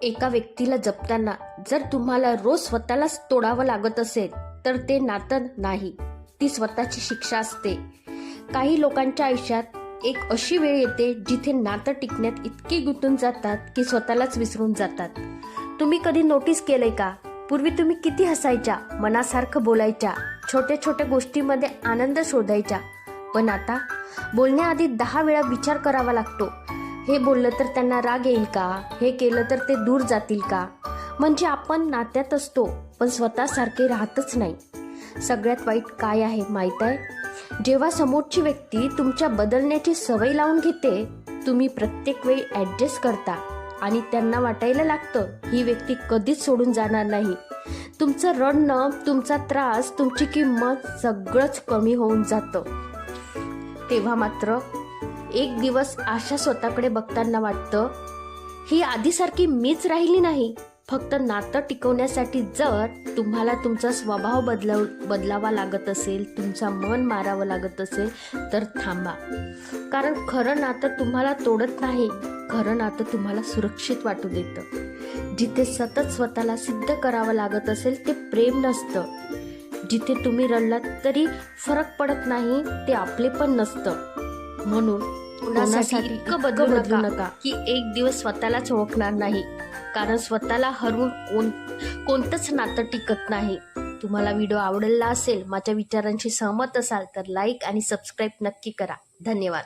एका व्यक्तीला जपताना जर तुम्हाला रोज स्वतःलाच तोडावं लागत असेल तर ते नातं नाही, ती स्वतःची शिक्षा असते. काही लोकांच्या आयुष्यात एक अशी वेळ येते जिथे नातं टिकण्यात इतके गुंतून जातात की स्वतःलाच विसरून जातात. तुम्ही कधी नोटीस केलंय का? पूर्वी तुम्ही किती हसायच्या, मनासारखं बोलायच्या, छोट्या छोट्या गोष्टीमध्ये आनंद शोधायच्या. पण आता बोलण्याआधी 10 वेळा विचार करावा लागतो. हे बोललं तर त्यांना राग येईल का? हे केलं तर ते दूर जातील का? म्हणजे आपण नात्यात असतो पण स्वतःसारखे राहतच नाही. सगळ्यात वाईट काय आहे माहीत आहे? जेव्हा समोरची व्यक्ती तुमच्या बदलण्याची सवय लावून घेते, तुम्ही प्रत्येक वेळी ॲडजस्ट करता आणि त्यांना वाटायला लागतं ही व्यक्ती कधीच सोडून जाणार नाही. तुमचं रडणं, तुमचा त्रास, तुमची किंमत सगळंच कमी होऊन जातं. तेव्हा मात्र एक दिवस आशा स्वतःकडे बघताना वाटतं, ही आधीसारखी मीच राहिली नाही. फक्त नातं टिकवण्यासाठी जर तुम्हाला तुमचा स्वभाव बदलावा लागत असेल, तुमचा मन मारावं लागत असेल तर थांबा. कारण खरं नातं तुम्हाला तोडत नाही, खरं नातं तुम्हाला सुरक्षित वाटू देतं. जिथे सतत स्वतःला सिद्ध करावं लागत असेल ते प्रेम नसतं. जिथे तुम्ही रडलात तरी फरक पडत नाही ते आपले पण नसतं. म्हणून कोणासाठी इतकं बदलू नका की एक दिवस स्वतःलाच ओळखणार नाही. कारण स्वतःला हरवून कोणतंच नातं टिकत नाही. तुम्हाला व्हिडिओ आवडला असेल, माझ्या विचारांशी सहमत असाल तर लाईक आणि सबस्क्राईब नक्की करा. धन्यवाद.